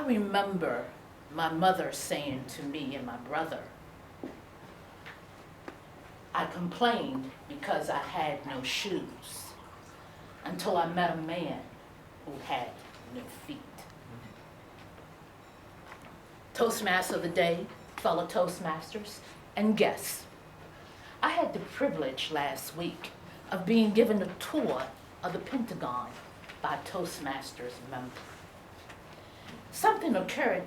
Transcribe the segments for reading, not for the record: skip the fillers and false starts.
remember my mother saying to me and my brother, I complained because I had no shoes until I met a man who had no feet. Toastmaster of the day, fellow Toastmasters, and guests. I had the privilege last week of being given a tour of the Pentagon by a Toastmasters member. Something occurred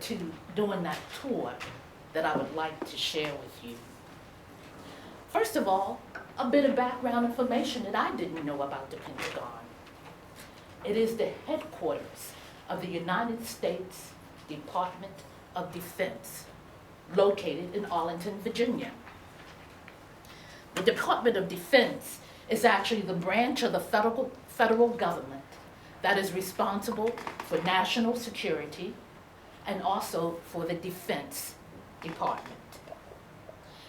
during that tour that I would like to share with you. First of all, a bit of background information that I didn't know about the Pentagon. It is the headquarters of the United States Department of Defense, located in Arlington, Virginia. The Department of Defense is actually the branch of the federal government that is responsible for national security and also for the Defense Department.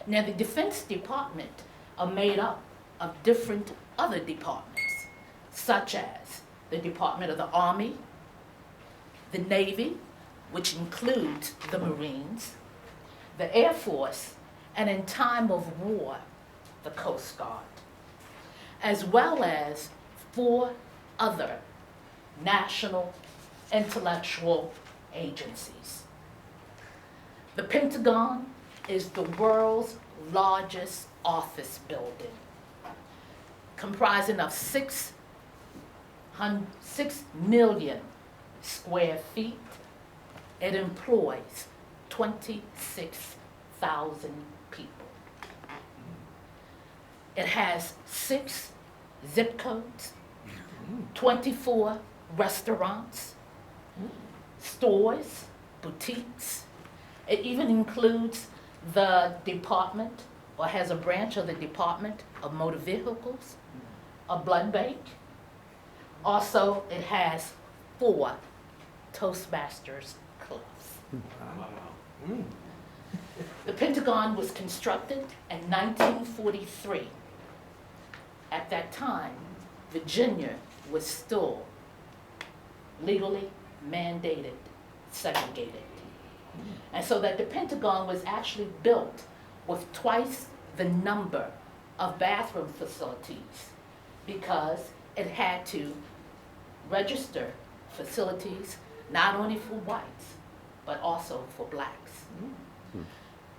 Now, the Defense Department are made up of different other departments, such as the Department of the Army, the Navy, which includes the Marines, the Air Force, and in time of war, the Coast Guard, as well as 4 other national intellectual agencies. The Pentagon is the world's largest office building, comprising of 6 million square feet. It employs 26,000 people. It has 6 zip codes, 24 restaurants, stores, boutiques. It even includes the department, or has a branch of the Department of Motor Vehicles, a blood bank. Also, it has 4 Toastmasters clubs. The Pentagon was constructed in 1943. At that time, Virginia was still legally mandated, segregated. And so that the Pentagon was actually built with twice the number of bathroom facilities because it had to register facilities not only for whites, but also for blacks.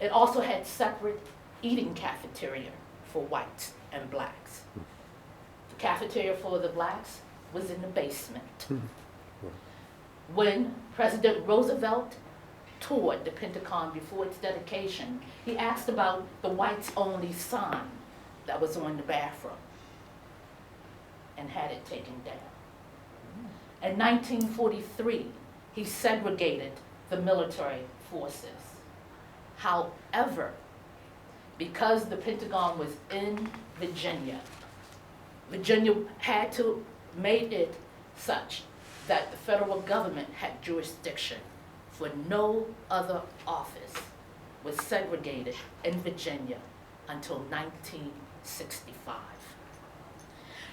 It also had separate eating cafeteria for whites and blacks. The cafeteria for the blacks was in the basement. When President Roosevelt toured the Pentagon before its dedication, he asked about the whites-only sign that was on the bathroom and had it taken down. In 1943, he segregated the military forces. However, because the Pentagon was in Virginia, Virginia had to make it such that the federal government had jurisdiction, for no other office was segregated in Virginia until 1965.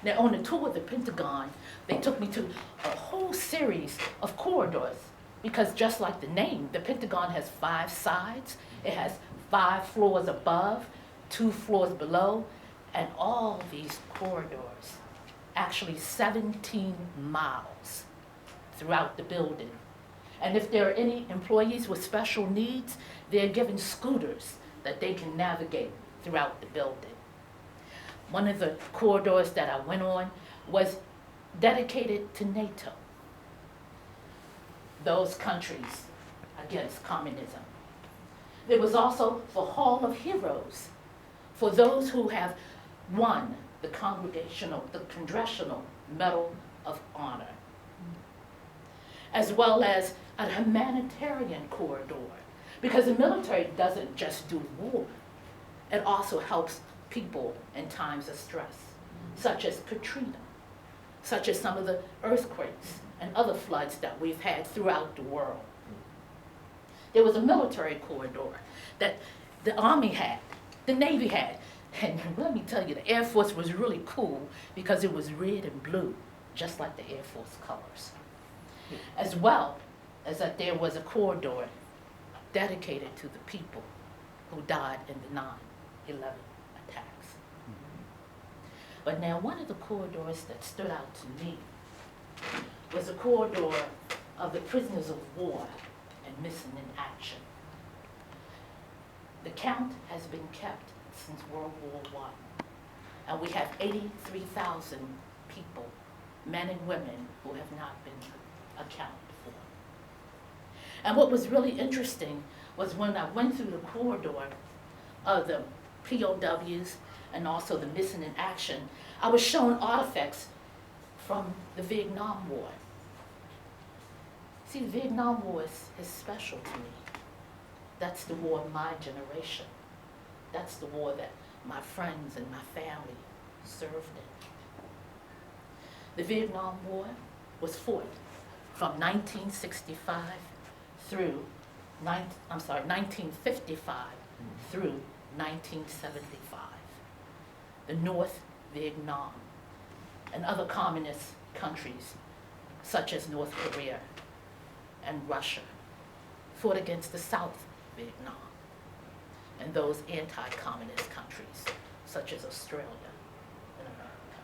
Now, on the tour of the Pentagon, they took me to a whole series of corridors because just like the name, the Pentagon has 5 sides. It has 5 floors above, 2 floors below, and all these corridors, actually 17 miles throughout the building. And if there are any employees with special needs, they're given scooters that they can navigate throughout the building. One of the corridors that I went on was dedicated to NATO, those countries against communism. There was also the Hall of Heroes for those who have won the Congressional Medal of Honor, as well as a humanitarian corridor, because the military doesn't just do war. It also helps people in times of stress, such as Katrina, such as some of the earthquakes and other floods that we've had throughout the world. There was a military corridor that the Army had, the Navy had, and let me tell you, the Air Force was really cool because it was red and blue, just like the Air Force colors. As well is that there was a corridor dedicated to the people who died in the 9/11 attacks. But now one of the corridors that stood out to me was the corridor of the prisoners of war and missing in action. The count has been kept since World War I, and we have 83,000 people, men and women, who have not been accounted for. And what was really interesting was when I went through the corridor of the POWs and also the missing in action, I was shown artifacts from the Vietnam War. See, the Vietnam War is special to me. That's the war of my generation. That's the war that my friends and my family served in. The Vietnam War was fought from 1965 through 1955 through 1975. The North Vietnam and other communist countries such as North Korea and Russia fought against the South Vietnam and those anti-communist countries such as Australia and America.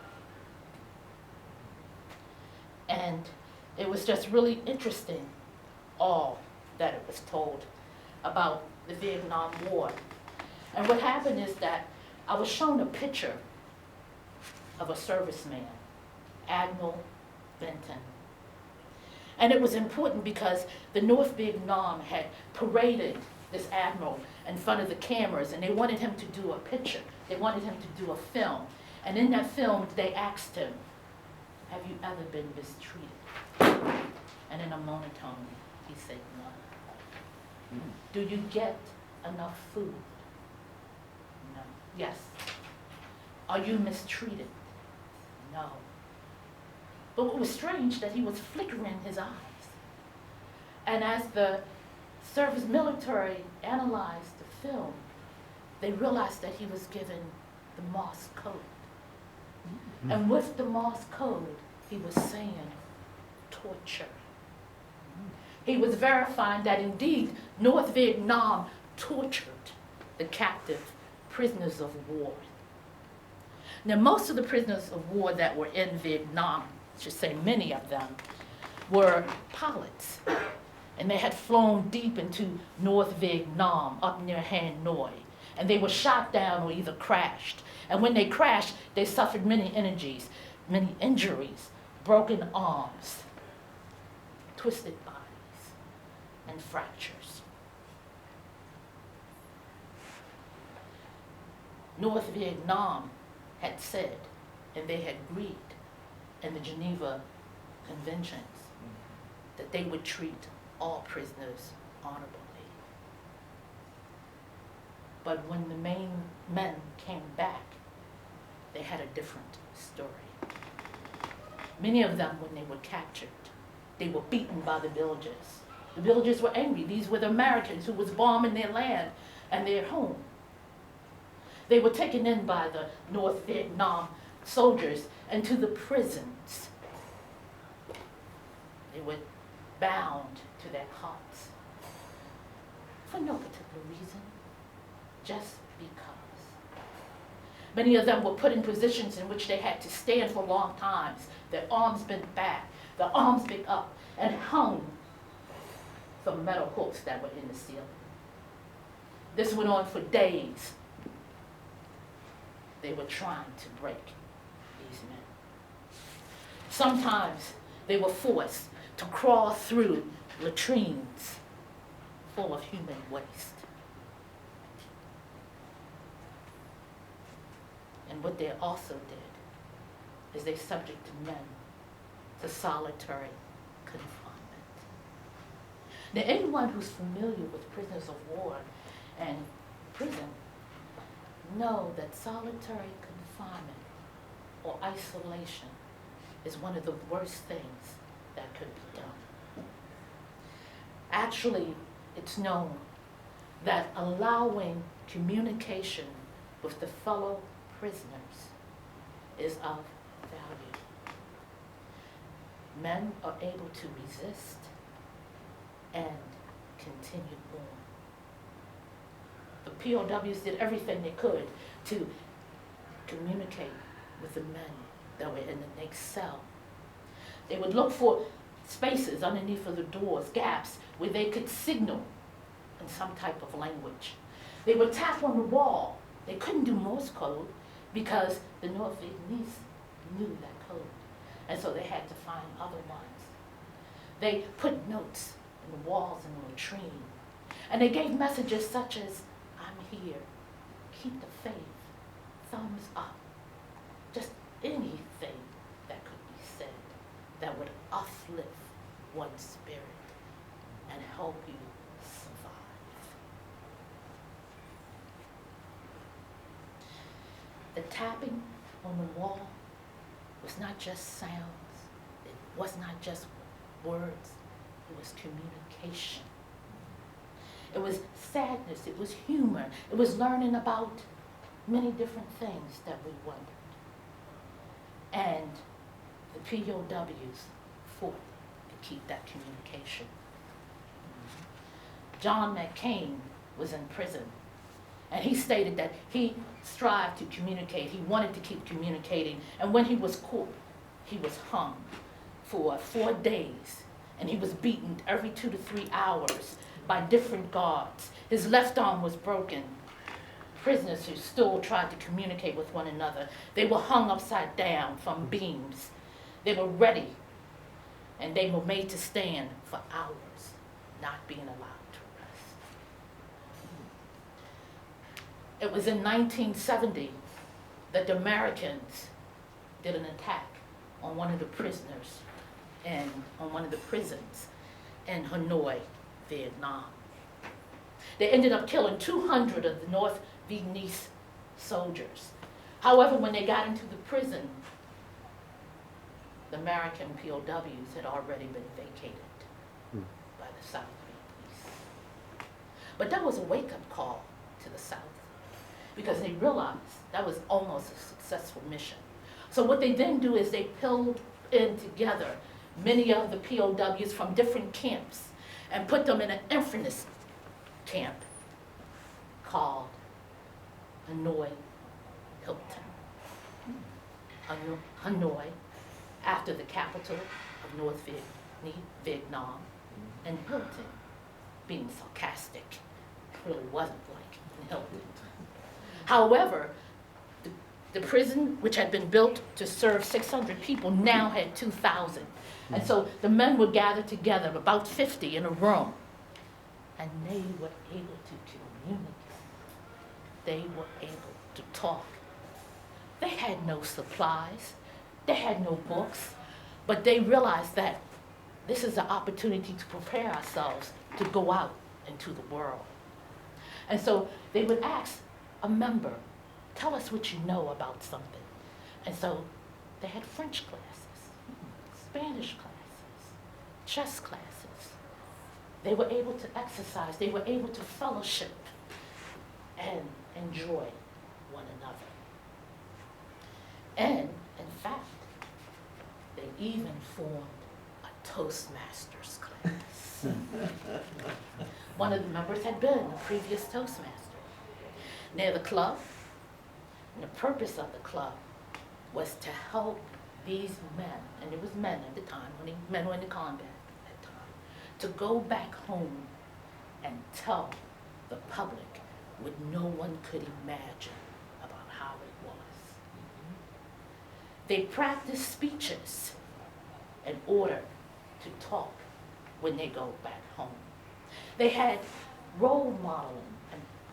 And it was just really interesting, all that it was told about the Vietnam War. And what happened is that I was shown a picture of a serviceman, Admiral Benton. And it was important because the North Vietnam had paraded this admiral in front of the cameras, and they wanted him to do a picture. They wanted him to do a film. And in that film, they asked him, "Have you ever been mistreated?" And in a monotone, he said, "No." "Do you get enough food?" "No." "Yes." "Are you mistreated?" "No." But what was strange, that he was flickering his eyes. And as the service military analyzed the film, they realized that he was given the Morse code. And with the Morse code, he was saying torture. He was verifying that indeed North Vietnam tortured the captive prisoners of war. Now, most of the prisoners of war that were in Vietnam, I should say many of them, were pilots. And they had flown deep into North Vietnam, up near Hanoi. And they were shot down or either crashed. And when they crashed, they suffered many injuries, broken arms, twisted bodies, and fractures. North Vietnam had said, and they had agreed in the Geneva Conventions, that they would treat all prisoners honorably. But when the main men came back, they had a different story. Many of them, when they were captured, they were beaten by the villagers. The villagers were angry. These were the Americans who was bombing their land and their home. They were taken in by the North Vietnam soldiers into the prisons. They were bound to their cots for no particular reason, just because. Many of them were put in positions in which they had to stand for long times, their arms bent back, their arms bent up, and hung from metal hooks that were in the ceiling. This went on for days. They were trying to break these men. Sometimes they were forced to crawl through latrines full of human waste. And what they also did is they subjected men to solitary confinement. Now, anyone who's familiar with prisoners of war and prison know that solitary confinement or isolation is one of the worst things that could be done. Actually, it's known that allowing communication with the fellow prisoners is of value. Men are able to resist continued on. The POWs did everything they could to communicate with the men that were in the next cell. They would look for spaces underneath of the doors, gaps, where they could signal in some type of language. They would tap on the wall. They couldn't do Morse code because the North Vietnamese knew that code. And so they had to find other ones. They put notes in the walls in the latrine. And they gave messages such as, I'm here, keep the faith, thumbs up. Just anything that could be said that would uplift one's spirit and help you survive. The tapping on the wall was not just sounds. It was not just words. It was communication. It was sadness. It was humor. It was learning about many different things that we wondered. And the POWs fought to keep that communication. John McCain was in prison, and he stated that he strived to communicate. He wanted to keep communicating, and when he was caught, he was hung for 4 days, and he was beaten every 2 to 3 hours by different guards. His left arm was broken. Prisoners who still tried to communicate with one another, they were hung upside down from beams. They were ready, and they were made to stand for hours, not being allowed to rest. It was in 1970 that the Americans did an attack on one of the prisoners and on one of the prisons in Hanoi, Vietnam. They ended up killing 200 of the North Vietnamese soldiers. However, when they got into the prison, the American POWs had already been vacated by the South Vietnamese. But that was a wake-up call to the South, because they realized that was almost a successful mission. So what they then do is they pulled in together many of the POWs from different camps and put them in an infamous camp called Hanoi Hilton. Hanoi, after the capital of North Vietnam, and Hilton, being sarcastic, really wasn't like Hilton. However, the prison, which had been built to serve 600 people, now had 2,000. And so the men would gather together, about 50 in a room, and they were able to communicate. They were able to talk. They had no supplies. They had no books. But they realized that this is an opportunity to prepare ourselves to go out into the world. And so they would ask a member, tell us what you know about something. And so they had French classes, Spanish classes, chess classes. They were able to exercise. They were able to fellowship and enjoy one another. And, in fact, they even formed a Toastmasters class. One of the members had been a previous Toastmaster. Near the club, and the purpose of the club was to help these men, and it was men at the time, when men were in the combat at the time, to go back home and tell the public what no one could imagine about how it was. They practiced speeches in order to talk when they go back home. They had role modeling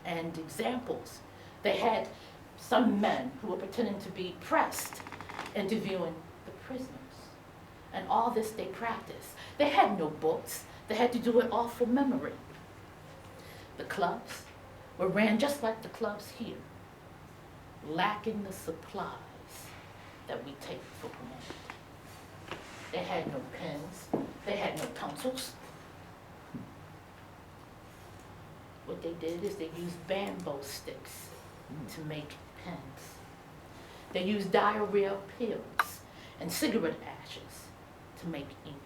and examples. They had some men who were pretending to be pressed, interviewing the prisoners. And all this they practiced. They had no books. They had to do it all from memory. The clubs were ran just like the clubs here, lacking the supplies that we take for granted. They had no pens. They had no pencils. What they did is they used bamboo sticks to make pens. They used diarrhea pills and cigarette ashes to make ink.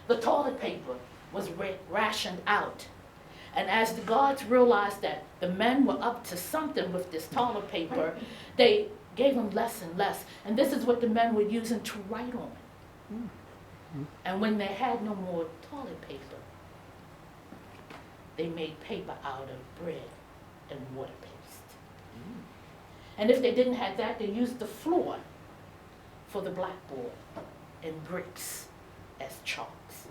The toilet paper was rationed out. And as the guards realized that the men were up to something with this toilet paper, they gave them less and less. And this is what the men were using to write on. And when they had no more toilet paper, they made paper out of bread and water paste. And if they didn't have that, they used the floor for the blackboard and bricks as chalks.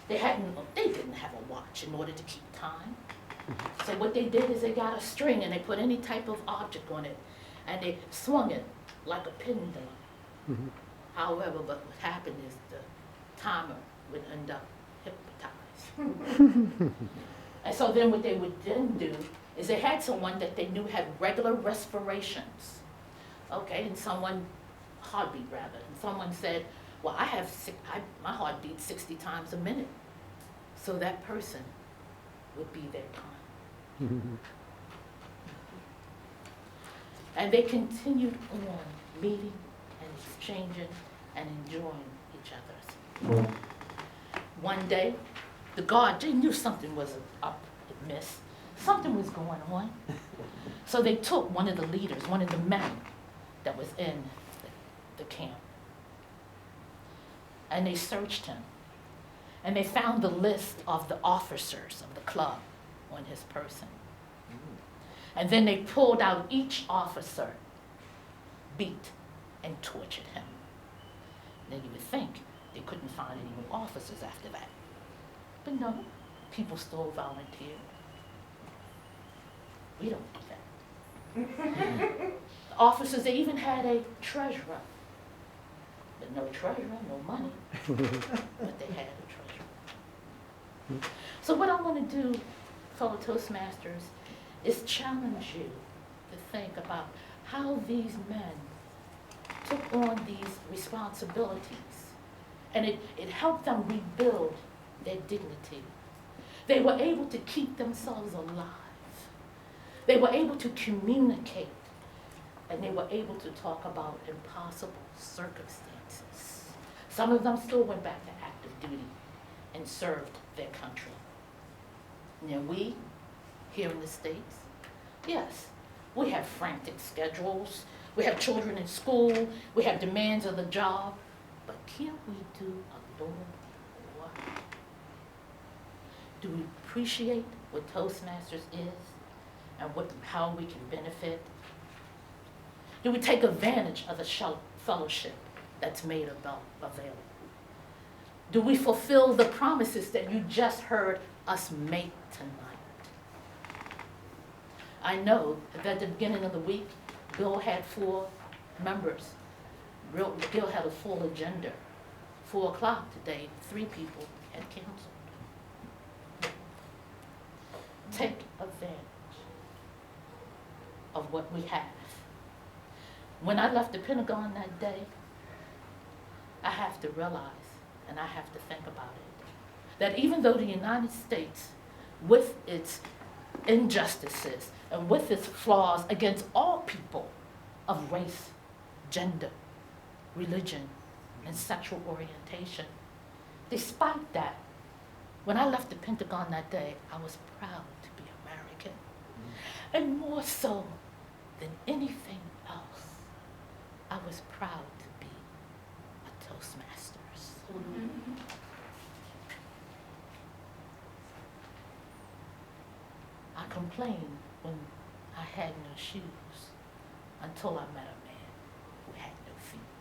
They didn't have a watch in order to keep time. So what they did is they got a string and they put any type of object on it and they swung it like a pendulum. However, but what happened is the timer would end up hypnotized. And so then what they would then do is they had someone that they knew had regular respirations. Okay, and heartbeat rather, and someone said, well, my heart beats 60 times a minute. So that person would be their time. And they continued on meeting and exchanging and enjoying each other's. One day, the guard, they knew something was up amiss. Something was going on. So they took one of the leaders, one of the men that was in the camp, and they searched him. And they found the list of the officers of the club on his person. And then they pulled out each officer, beat, and tortured him. Then you would think they couldn't find any more officers after that. But no, people still volunteered. We don't do that. The officers, they even had a treasurer. But no treasurer, no money. But they had a treasurer. So what I want to do, fellow Toastmasters, is challenge you to think about how these men took on these responsibilities. And it helped them rebuild their dignity. They were able to keep themselves alive. They were able to communicate. And they were able to talk about impossible circumstances. Some of them still went back to active duty and served their country. Now we, here in the States, yes, we have frantic schedules, we have children in school, we have demands of the job, but can't we do a little more? Do we appreciate what Toastmasters is and how we can benefit? Do we take advantage of the fellowship that's made available? Do we fulfill the promises that you just heard us make tonight? I know that at the beginning of the week, Bill had 4 members. Bill had a full agenda. 4 o'clock today, 3 people had canceled. Take advantage of what we have. When I left the Pentagon that day, I have to realize, and I have to think about it, that even though the United States, with its injustices and with its flaws against all people of race, gender, religion, and sexual orientation, despite that, when I left the Pentagon that day, I was proud to be American. And more so than anything else, I was proud to be a Toastmasters. I complained when I had no shoes until I met a man who had no feet.